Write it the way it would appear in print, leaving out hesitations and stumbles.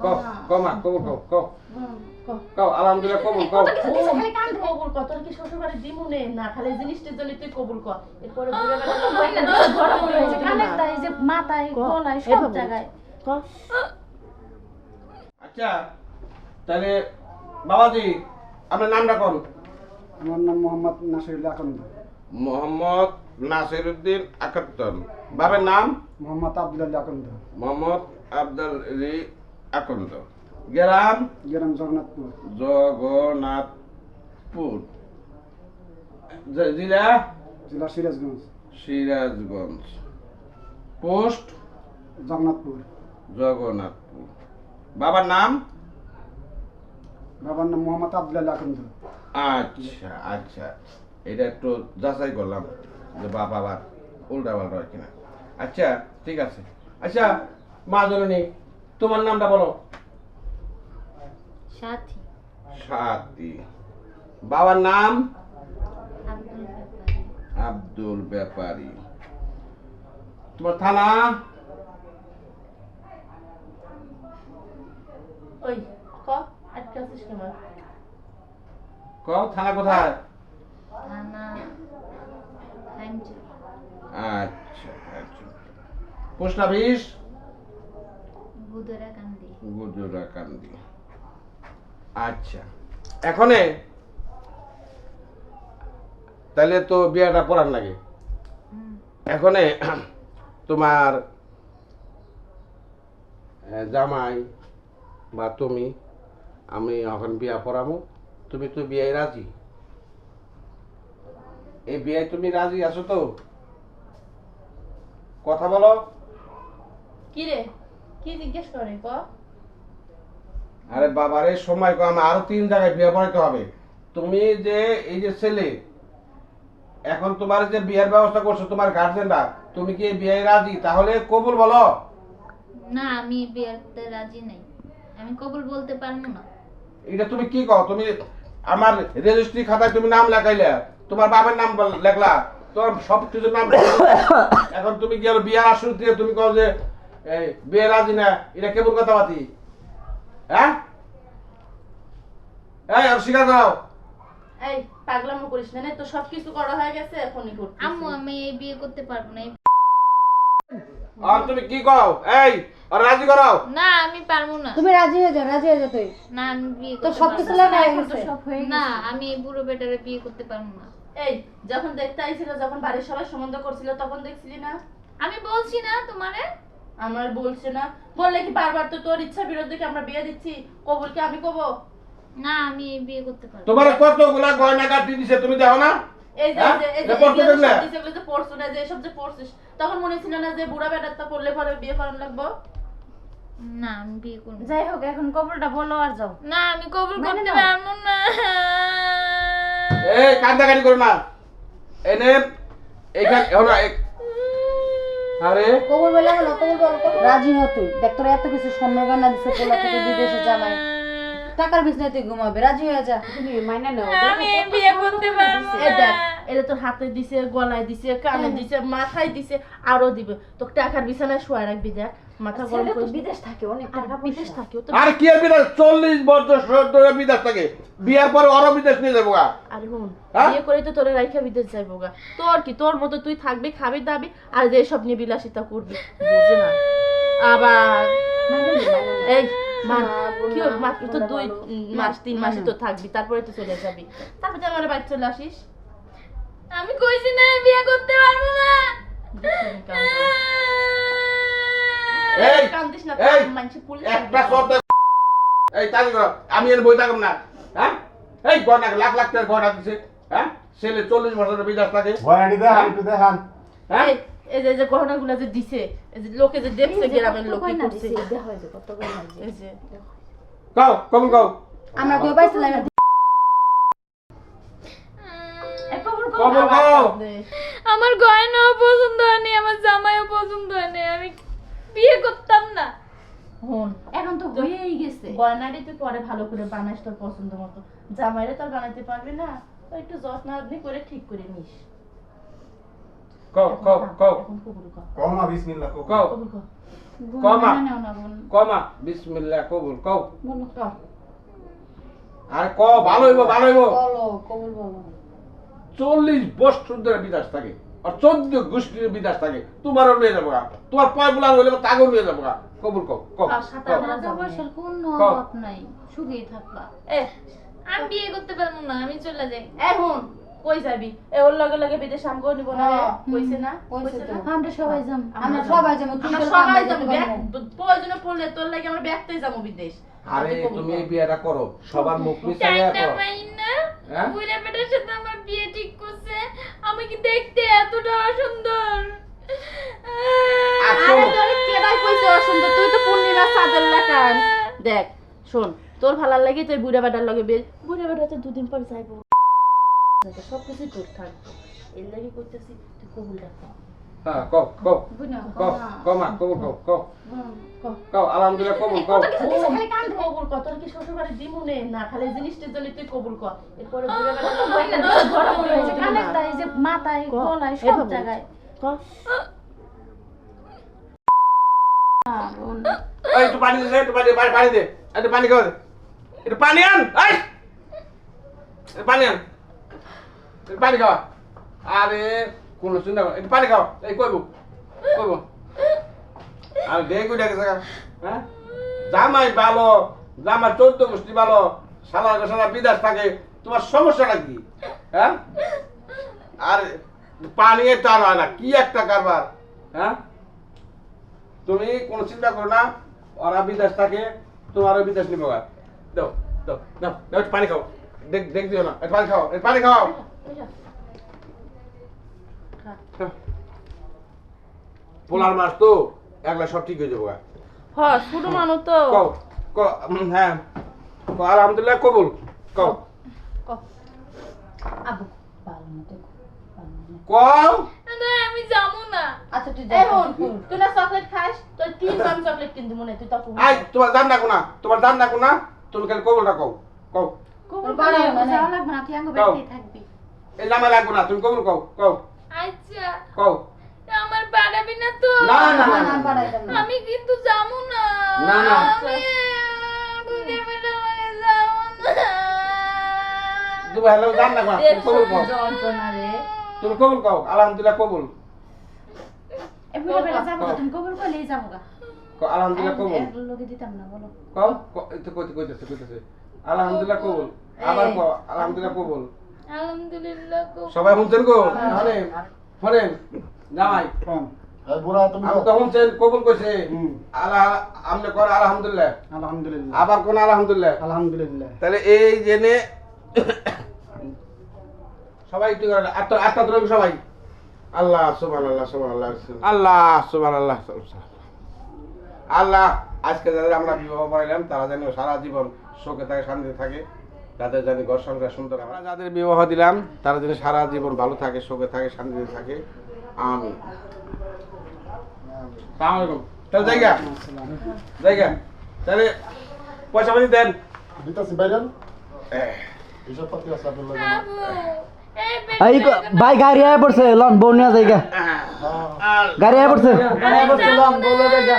কও কও মা কবুল কও কও কও আলহামদুলিল্লাহ কবুল কও খালি কান কবুল কর তোর কি শ্বশুর বাড়ি দিমুনে না খালি জিনিসটার জন্য তুই কবুল কর এরপরে বুড়া বেলা তো বইনা দিস ধরা পড়ে হয়েছে কানের দাই যে মাথায় গলায় সব জায়গায় আচ্ছা তাহলে বাবাজি আপনার নামটা কোন? আমার নাম মোহাম্মদ নাসিরুল্লাহ আকন্দ। মোহাম্মদ নাসিরউদ্দিন আকন্দন। বাবার নাম? মোহাম্মদ আব্দুল্লাহ আকন্দ। মোহাম্মদ আব্দুল আকন্দ। গ্রাম? গ্রাম জগন্নাথপুর। জগন্নাথপুর। জেলা? জেলা সিরাজগঞ্জ। সিরাজগঞ্জ। পোস্ট? জগন্নাথপুর। জগন্নাথপুর। বাবার নাম? বাবার নাম মোহাম্মদ আব্দুল্লাহ আকন্দ। আচ্ছা আচ্ছা, এটা একটু যাচাই করলাম যে বাবা আবার উল্টা পাল্টা হয় কিনা। আচ্ছা ঠিক আছে। আচ্ছা মা জননী তোমার নামটা বলো। সাথী। সাথী। বাবার নাম? আব্দুল ব্যাপারী। আব্দুল ব্যাপারী। তোমার থানা? ওই ক আটকে আছিস কেন কও থানা কোথায়? থানা হাইমচর। আচ্ছা আচ্ছা। Post office? গুদরাকান্দি। গুজরাকান্দি। আচ্ছা এখনে তাহলে তো বিয়াটা পড়ার লাগে। এখনে তোমার জামাই বা তুমি আমি এখন বিয়া পড়াবো, তুমি তো বিয়ায় রাজি? এই বিয়ায় তুমি রাজি আছো তো? কথা বলো। কি রে কি জিজ্ঞেস করে ক আরে বাবারে সময় কম, আরো 3 জায়গায় বিয়ে পড়াইতে হবে। তুমি যে এই যে ছেলে এখন তোমার যে বিয়ের ব্যবস্থা করছো তোমার গার্জেনরা, তুমি কি এই বিয়ে রাজি? তাহলে কবুল বলো। না আমি বিয়েতে রাজি নাই, আমি কবুল বলতে পারবো না। এটা তুমি কি কও? তুমি আমার রেজিস্ট্রি খাতায় তুমি নাম লেখাইলে, তোমার বাবার নাম লেখলা, তোমার সব কিছুর নাম এখন তুমি কি আর বিয়ের আসর দিয়ে তুমি কও যে এই বিয়ে রাজি না? এটা কেমন কথাবার্তি? হ্যাঁ এই আর স্বীকার করো। এই পাগলামো করিস না, তো সবকিছু করা হয়ে গেছে এখনই করতে আম্মু আমি এই বিয়ে করতে পারবো না। আর তুমি কি কও? এই আর রাজি করাও। না আমি পারবো না। তুমি রাজি হয়ে যাও, রাজি হয়ে যাও তুই। না আমি বিয়ে তো করতে সবকিছু পারবো না। লাগা হয়ে গেছে। সব হয়ে না গেছে আমি এই বুড়ো বেটারে বিয়ে করতে পারবো না। এই যখন দেখতে আইছিল, যখন বাড়ির সবাই সম্বন্ধ করছিল তখন দেখছিলি না? আমি বলছি না তোমারে। আমার বলছে না বললে কি বারবার তো তোর ইচ্ছা বিরুদ্ধে কি আমরা বিয়ে দিচ্ছি? কবুল কি আমি কব? না আমি এই বিয়ে করতে পারবো না। তোমার কতগুলা গয়না কাটি দিছে তুমি দেখো না? এই যে হ্যাঁ? এই যে এটা পড়তে এগুলো দেখলে? সব দিছে, এগুলো যে পড়ছো না, যে এসব যে পড়ছিস তখন মনে ছিল না যে বুড়া বেটারটা পড়লে পরে বিয়ে করার লাগবো? না আমি বিয়ে করবো না। যাই হোক এখন কবুলটা বলো আর যাও। না আমি কবুল মানে করতে না। পারবো না। এই কান্দাকাটি করো না। এনে এইখান এহনা আরে কবুল বলে হলো, কবুল বল, রাজি হ তুই। দেখ তোর এত কিছু স্বর্ণ গয়না দিছে, পোলা থেকে বিদেশে জামাই, টাকার বিছনায় তুই ঘুমাবে, রাজি হয়ে যা। তুমি মাইনা নাও। আমি এই বিয়ে করতে পারবো এই দেখ না। এটা তোর হাতে দিছে, গলায় দিছে, কানে দিছে, মাথায় দিছে, আরো দিবে। তোকে টাকার বিছানায় শুয়ে রাখবি, দেখ মাথা গরম ছেলে তো করিস। বিদেশ থাকে, অনেক আর টাকা বিদেশ পয়সা। থাকেও তো। আর কি আর বিদেশ 40 বছর ধরে বিদেশ থাকে, বিয়ার পরে আরো বিদেশ নিয়ে যাবো গা। আরে হুন হ্যাঁ? বিয়ে করে তো তোরে রাইখা বিদেশ যাইবো গা। তোর কি, তোর মতো তুই থাকবি, খাবি দাবি আর যে সব নিয়ে বিলাসিতা করবি, বুঝে না? আবার এই মান কি ওর মাত্র তো 2 মাস 3 মাসই তো থাকবি, তারপরে তো চলে যাবি, তারপরে আমার বাড়ি চলে আসিস। আমি কইছি না আমি বিয়ে করতে পারবো না। এই কান্দিস না, এই মানুষে পুলিশ একটা শব্দ এই তালি করো, আমি এর বই থাকব না। হ্যাঁ এই গয়না লাখ লাখ টাকার গয়না দিছে। হ্যাঁ ছেলে 40 বছরের বিদেশ থাকে। গয়নাটি দেখান, একটু দেখান। হ্যাঁ এই যে গহনাগুলো যে দিছে, এই যে লোকে যে দেখছে, গ্রামের লোকে করছে, দেখা হয়েছে কত গয়না দিছে। এই যে কও কবুল কও। আমরা কই পাইছিলাম কবুল কও। আমার গয়নাও পছন্দ হয়নি, আমার জামাইও পছন্দ হয়নি, আমি বিয়ে করতাম না। হন এখন তো হয়েই গেছে। গয়নাটি তুই পরে ভালো করে বানাইস তোর পছন্দ মতো, জামাইরে তোর বানাইতে পারবি না, তো একটু যত্ন আদনি করে ঠিক করে নিস। কও কও কও এখন কবুল কর, কও মা বিসমিল্লাহ কও। কও। কবুল কর। কমা নাও না বোন কমা বিসমিল্লাহ কবুল কও বলো আরে ক ভালো হইব ভালো হইব বলো কবুল বলো 40 বছর ধরে বিদেশ থাকে আর 14 গোষ্ঠীর বিদেশ থাকে তোমারও নিয়ে যাবো গা। তোমার পয় বুলার হইলে তাগো নিয়ে যাবো গা। কবুল কও কও আর সাথে কও। আমরা টাকা পয়সার কোনো কও। অভাব নাই সুখেই থাকবা এ আমি বিয়ে করতে পারবো না, আমি চলে যাই। এখন কই যাবি এ ওর লগে লগে বিদেশ আমগো নিব না রে কইছে না কইছে কইছে তো। না আমরা সবাই যাম আমরা আমরা সবাই যাবো তুই আমরা তোর সবাই কামে যাবো যেতে পারবো। প্রয়োজনে পড়লে তোর লাগে আমরা ব্যাগতেই যাবো বিদেশ আরে তুমি এই বিয়েটা করো সবার মুখ মিশাইয়া টাইমটা করো পাই না। হ্যাঁ? বুইড়া বেটার সাথে আমার বিয়ে ঠিক করছে। আমি কি দেখতে এতটা সুন্দর? আচ্ছা। আরে তোর কেডাই কইছে অসুন্দর তুই তো পূর্ণিমা চাঁদের লাগান দেখ শোন তোর ভালো লাগে তুই বুড়া বেটার লগে বুড়া বেটা তো দুদিন পর যাইবো সব কিছু তোর থাকবে এর লাগে কইতেছি তুই কবুল ডাক হ্যাঁ কও কও বুঝনা কও কও মা কবুল কও কও কও কও আলহামদুলিল্লাহ কবুল কও খালি কান কবুল কর তোর কি শ্বশুর বাড়ি দিমুনে না খালি জিনিসটার জন্য তুই কবুল কর এরপরে বুড়া বেটা তো হয় না বড় বড় হয়েছে কানে তাই যে মাথায় গলায় সব জায়গায় কর এই একটু পানি দে একটু পানি দে একটু পানি খাও একটু পানি আন এই একটু পানি আন একটু পানি খাও আরে কোন চিন্তা কর একটু পানি খাও এই কইবো আর দেখু দেখে হ্যাঁ জামাই ভালো জামাই 14 গোষ্ঠী ভালো সারা বিদেশ থাকে তোমার সমস্যাটা কি হ্যাঁ আর পানি টান হয় না কি একটা কারবার হ্যাঁ তুমি কোনো চিন্তা করো না ওরা বিদেশ থাকে তোমারও বিদেশ নিবো গা দাও দাও দাও দাও একটু পানি খাও দেখ দিও না একটু পানি খাও পোলার মাছ তো একলা সব ঠিক হয়ে যাবো গা হ্যাঁ ছোট মানুষ তো কও হ্যাঁ কও আলহামদুলিল্লাহ কবুল কও আবু ভালো মতো ভালো মতো। কও না, আমি যাবো না। আচ্ছা তুই এখন যা তুই না চকলেট খাস তুই 3 দাম চকলেট কিনতে মনে তুই তখন আই তোমার জান রাখো না তুমি খালি কবুলটা কও কও তোর বাড়ি যাওয়া লাগবে না তুই আঙ্গ বাড়িতেই থাকবি এই জামা লাগবো না তুমি কবুল কও আচ্ছা, কও আমার বাড়াবি না তো? না না না না না বাড়াই যাবো না আমি কিন্তু যাবো না। না, না। আমি বুঝে বেটা হয়ে যাবো না। তুমি হ্যালো জান রাখো না তুমি কবুল কও যন্ত্রণা রে তুমি কবুল কও আলহামদুলিল্লাহ কবুল এ বুড়া বেটা যাবো তো, তুমি কবুল করলেই যাবো গা কও আলহামদুলিল্লাহ কবুল এর লগে দিতাম না বলো কও তো কইতেছে আলহামদুলিল্লাহ কবুল আবার কও আলহামদুলিল্লাহ কবুল আলহামদুলিল্লাহ গো। সবাই শুনছেন গো শোনেন জামাই কোন এই বুড়া তুমি আমি তো শুনছেন কবুল কইছে হুম। আল্লাহ আমনে কর আলহামদুলিল্লাহ আলহামদুলিল্লাহ আবার কোন আলহামদুলিল্লাহ আলহামদুলিল্লাহ তাহলে এই জেনে সবাই একটু করে আত্মা ধরুন সবাই আল্লাহ সুবহানাল্লাহ সুবহানাল্লাহ আল্লাহ সুবহানাল্লাহ আল্লাহ আজকে যাদের আমরা বিবাহ করাইলাম তারা যেন সারা জীবন সুখে থাকে শান্তিতে থাকে তাদের যেন ঘর সংসার সুন্দর হয়। আমরা যাদের বিবাহ দিলাম তারা যেন সারা জীবন ভালো থাকে সুখে থাকে শান্তিতে থাকে আমিন আসসালামু আলাইকুম তাহলে জায়গা তাহলে পয়সা পাতি দেন দিতাছি বাইরেন এইসব পাতি আছে আপনার লাগে আবু, এই এই বেটা ভাই গাড়ি আয় পড়ছে লন বউ নিয়ে যাই গা গাড়ি আয় পড়ছে গায়ে বসলাম বলে দেখা